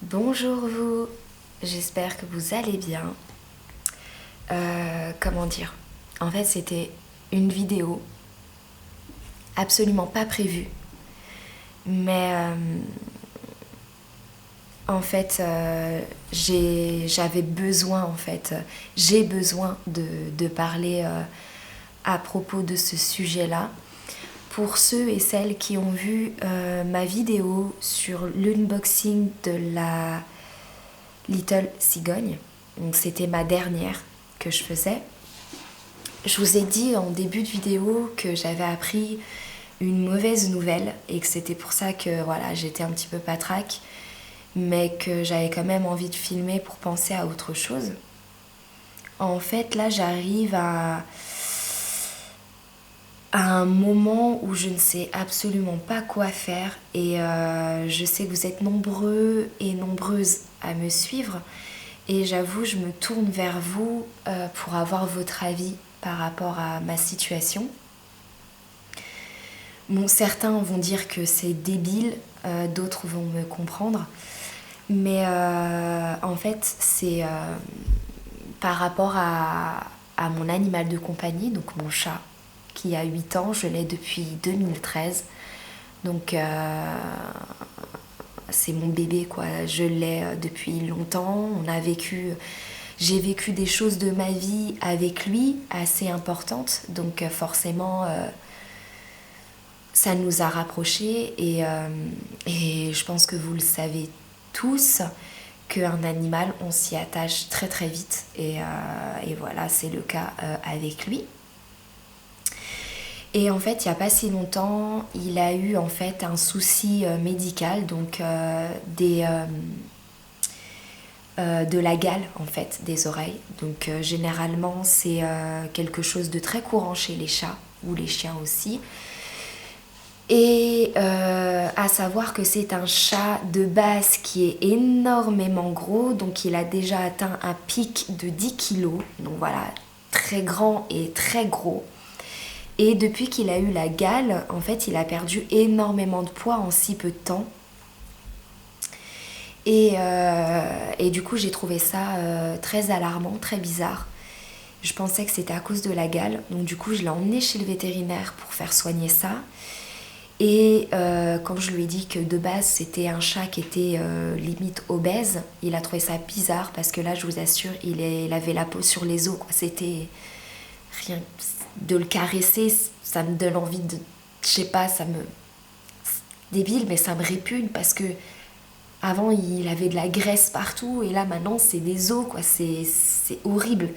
Bonjour vous, j'espère que vous allez bien. Comment dire? En fait, c'était une vidéo absolument pas prévue, mais en fait, j'avais besoin, j'ai besoin de parler à propos de ce sujet-là. Pour ceux et celles qui ont vu ma vidéo sur l'unboxing de la Little Cigogne, donc c'était ma dernière que je faisais. Je vous ai dit en début de vidéo que j'avais appris une mauvaise nouvelle et que c'était pour ça que voilà, j'étais un petit peu patraque, mais que j'avais quand même envie de filmer pour penser à autre chose. En fait, là, j'arrive à un moment où je ne sais absolument pas quoi faire et je sais que vous êtes nombreux et nombreuses à me suivre et j'avoue je me tourne vers vous pour avoir votre avis par rapport à ma situation. Bon, certains vont dire que c'est débile, d'autres vont me comprendre, mais en fait c'est par rapport à mon animal de compagnie, donc mon chat qui a 8 ans, je l'ai depuis 2013. Donc c'est mon bébé quoi, je l'ai depuis longtemps. J'ai vécu des choses de ma vie avec lui assez importantes, donc forcément ça nous a rapprochés et je pense que vous le savez tous qu'un animal on s'y attache très très vite et voilà c'est le cas avec lui. Et en fait, il n'y a pas si longtemps, il a eu en fait un souci médical, donc de la gale en fait des oreilles. Donc généralement, c'est quelque chose de très courant chez les chats ou les chiens aussi. Et à savoir que c'est un chat de base qui est énormément gros, donc il a déjà atteint un pic de 10 kilos, donc voilà, très grand et très gros. Et depuis qu'il a eu la gale, en fait, il a perdu énormément de poids en si peu de temps. Et du coup, j'ai trouvé ça très alarmant, très bizarre. Je pensais que c'était à cause de la gale. Donc du coup, je l'ai emmené chez le vétérinaire pour faire soigner ça. Et quand je lui ai dit que de base, c'était un chat qui était limite obèse, il a trouvé ça bizarre parce que là, je vous assure, il avait la peau sur les os, quoi. C'était rien de le caresser, ça me donne envie de, je sais pas, ça me débile, mais ça me répugne parce que avant il avait de la graisse partout et là maintenant c'est des os quoi, c'est horrible.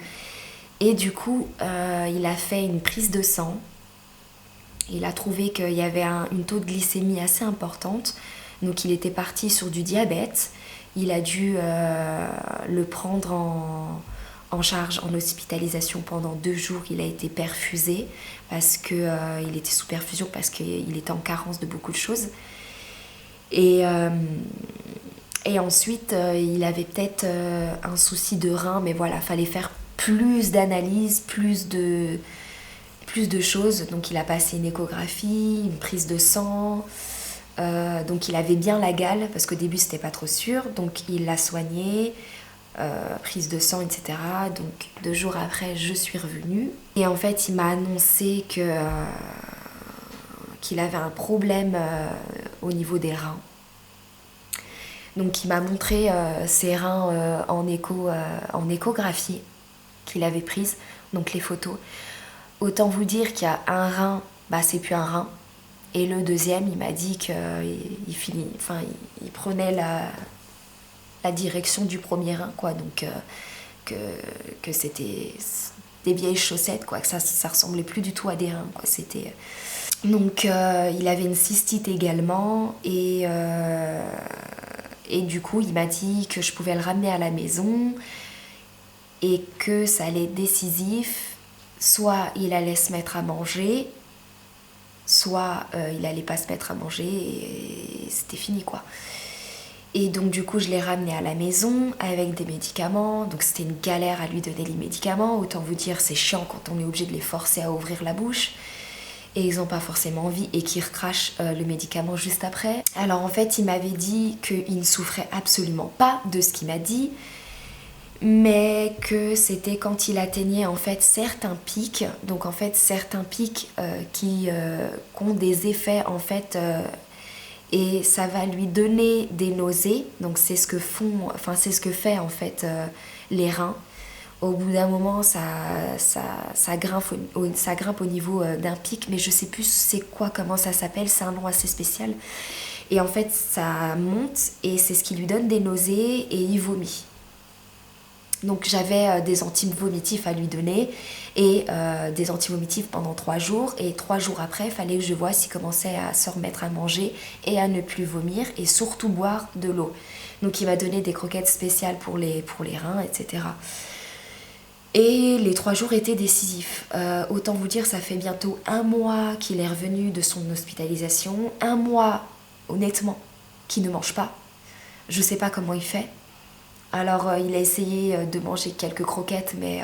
Et du coup il a fait une prise de sang, il a trouvé qu'il y avait une taux de glycémie assez importante, donc il était parti sur du diabète. Il a dû le prendre en charge en hospitalisation pendant 2 jours. Il a été perfusé parce que il était sous perfusion parce qu'il était en carence de beaucoup de choses. Et, ensuite, il avait peut-être un souci de rein, mais voilà, fallait faire plus d'analyses, plus de choses. Donc il a passé une échographie, une prise de sang. Donc il avait bien la gale parce qu'au début c'était pas trop sûr. Donc il l'a soigné. Prise de sang, etc. Donc 2 jours après, je suis revenue. Et en fait, il m'a annoncé qu'il avait un problème au niveau des reins. Donc il m'a montré ses reins en échographie qu'il avait prise, donc les photos. Autant vous dire qu'il y a un rein, bah c'est plus un rein. Et le deuxième, il m'a dit qu'il il prenait la direction du premier rein, quoi. Donc que c'était des vieilles chaussettes, quoi. Que ça ressemblait plus du tout à des reins, quoi. C'était... Donc il avait une cystite également et du coup il m'a dit que je pouvais le ramener à la maison et que ça allait être décisif. Soit il allait se mettre à manger, soit il allait pas se mettre à manger et c'était fini quoi. Et donc du coup je l'ai ramené à la maison avec des médicaments, donc c'était une galère à lui donner les médicaments, autant vous dire c'est chiant quand on est obligé de les forcer à ouvrir la bouche. et ils n'ont pas forcément envie et qu'ils recrachent le médicament juste après. Alors en fait, il m'avait dit qu'il ne souffrait absolument pas de ce qu'il m'a dit, mais que c'était quand il atteignait en fait certains pics, donc en fait certains pics qui ont des effets en fait et ça va lui donner des nausées, donc c'est ce que c'est ce que fait en fait les reins. Au bout d'un moment ça grimpe au niveau d'un pic, mais je sais plus c'est quoi, comment ça s'appelle, c'est un nom assez spécial. Et en fait ça monte et c'est ce qui lui donne des nausées et il vomit. Donc j'avais des antivomitifs à lui donner et des antivomitifs pendant 3 jours. Et 3 jours après, il fallait que je voie s'il commençait à se remettre à manger et à ne plus vomir et surtout boire de l'eau. Donc il m'a donné des croquettes spéciales pour les reins, etc. Et les 3 jours étaient décisifs. Autant vous dire, ça fait bientôt 1 mois qu'il est revenu de son hospitalisation. 1 mois, honnêtement, qu'il ne mange pas. Je sais pas comment il fait. Alors il a essayé de manger quelques croquettes, mais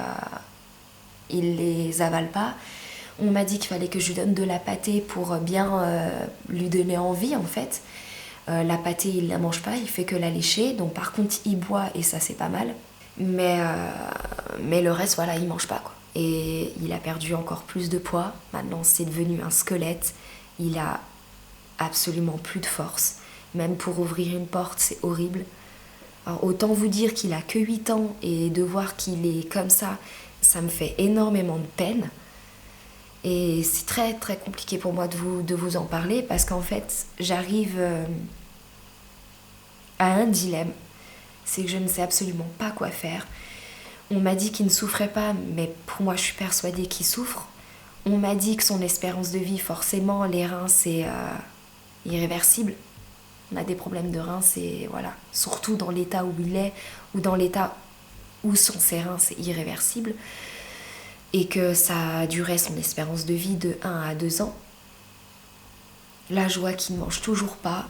il les avale pas. On m'a dit qu'il fallait que je lui donne de la pâtée pour bien lui donner envie en fait. La pâtée il la mange pas, il fait que la lécher. Donc par contre il boit et ça c'est pas mal. Mais le reste voilà, il mange pas quoi. Et il a perdu encore plus de poids. Maintenant c'est devenu un squelette. Il a absolument plus de force. Même pour ouvrir une porte c'est horrible. Alors autant vous dire qu'il a que 8 ans et de voir qu'il est comme ça, ça me fait énormément de peine. Et c'est très très compliqué pour moi de vous en parler parce qu'en fait j'arrive à un dilemme. C'est que je ne sais absolument pas quoi faire. On m'a dit qu'il ne souffrait pas, mais pour moi je suis persuadée qu'il souffre. On m'a dit que son espérance de vie, forcément, les reins c'est irréversible. On a des problèmes de reins, c'est voilà, surtout dans l'état où il est, ou dans l'état où sont ses reins, c'est irréversible. Et que ça a duré son espérance de vie de 1 à 2 ans. Là, je vois qu'il ne mange toujours pas.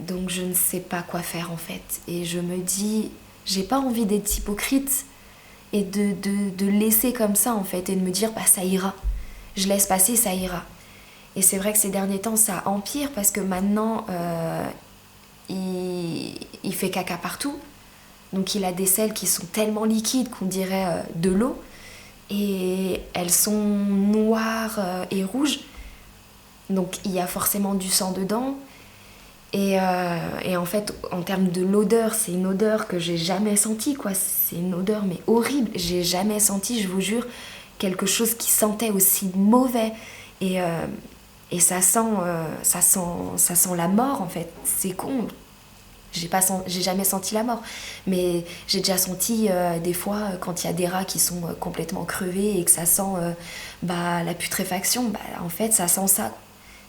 Donc je ne sais pas quoi faire en fait. Et je me dis, j'ai pas envie d'être hypocrite et de laisser comme ça en fait, et de me dire, bah ça ira. Je laisse passer, ça ira. Et c'est vrai que ces derniers temps, ça empire parce que maintenant, il fait caca partout. Donc il a des selles qui sont tellement liquides qu'on dirait de l'eau. Et elles sont noires et rouges. Donc il y a forcément du sang dedans. Et en fait, en termes de l'odeur, c'est une odeur que j'ai jamais sentie, quoi. C'est une odeur mais horrible. J'ai jamais senti, je vous jure, quelque chose qui sentait aussi mauvais. Et ça sent la mort en fait. C'est con. J'ai jamais senti la mort. Mais j'ai déjà senti des fois quand il y a des rats qui sont complètement crevés et que ça sent la putréfaction. En fait, ça sent ça.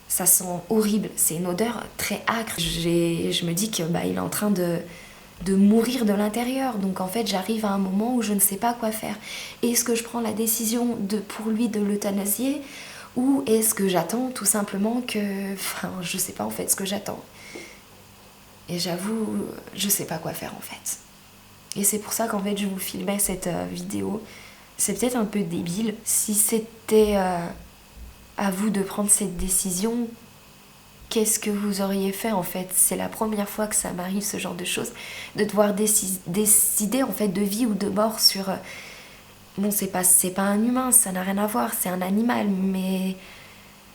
Ça sent horrible. C'est une odeur très âcre. Je me dis que il est en train de mourir de l'intérieur. Donc en fait, j'arrive à un moment où je ne sais pas quoi faire. Est-ce que je prends la décision pour lui de l'euthanasier ? Ou est-ce que j'attends tout simplement que... Enfin, je sais pas en fait ce que j'attends. Et j'avoue, je sais pas quoi faire en fait. Et c'est pour ça qu'en fait je vous filmais cette vidéo. C'est peut-être un peu débile. Si c'était à vous de prendre cette décision, qu'est-ce que vous auriez fait en fait ? C'est la première fois que ça m'arrive ce genre de choses. De devoir décider en fait de vie ou de mort sur... Bon, c'est pas un humain, ça n'a rien à voir, c'est un animal, mais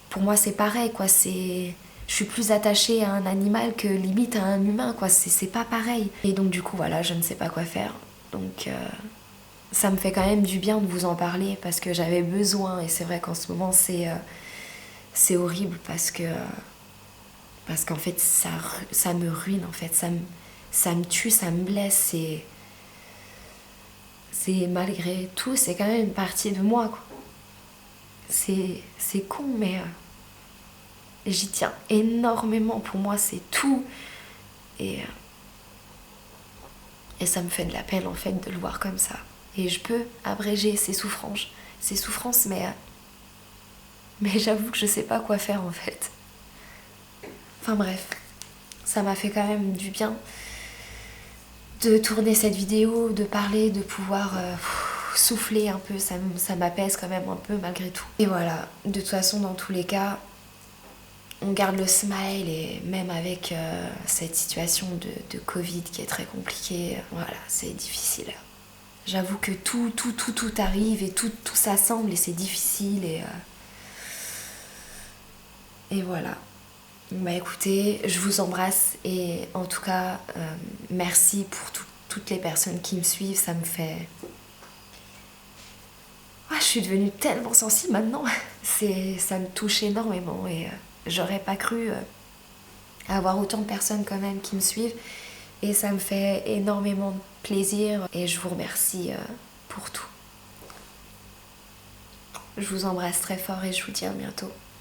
pour moi c'est pareil, quoi. Je suis plus attachée à un animal que limite à un humain, quoi. C'est pas pareil. Et donc du coup, voilà, je ne sais pas quoi faire. Donc ça me fait quand même du bien de vous en parler parce que j'avais besoin. Et c'est vrai qu'en ce moment c'est horrible parce qu'en fait ça me ruine, en fait. Ça me tue, ça me blesse. C'est malgré tout, c'est quand même une partie de moi, quoi. C'est con, mais j'y tiens énormément. Pour moi, c'est tout. Et ça me fait de la peine, en fait, de le voir comme ça. Et je peux abréger ses souffrances, mais j'avoue que je sais pas quoi faire, en fait. Enfin bref, ça m'a fait quand même du bien de tourner cette vidéo, de parler, de pouvoir souffler un peu, ça m'apaise quand même un peu malgré tout. Et voilà, de toute façon dans tous les cas, on garde le smile et même avec cette situation de Covid qui est très compliquée, voilà, c'est difficile. J'avoue que tout arrive et tout s'assemble et c'est difficile et voilà. Bah écoutez, je vous embrasse et en tout cas, merci pour toutes les personnes qui me suivent, ça me fait... Ah, je suis devenue tellement sensible maintenant, ça me touche énormément et j'aurais pas cru avoir autant de personnes quand même qui me suivent et ça me fait énormément de plaisir et je vous remercie pour tout. Je vous embrasse très fort et je vous dis à bientôt.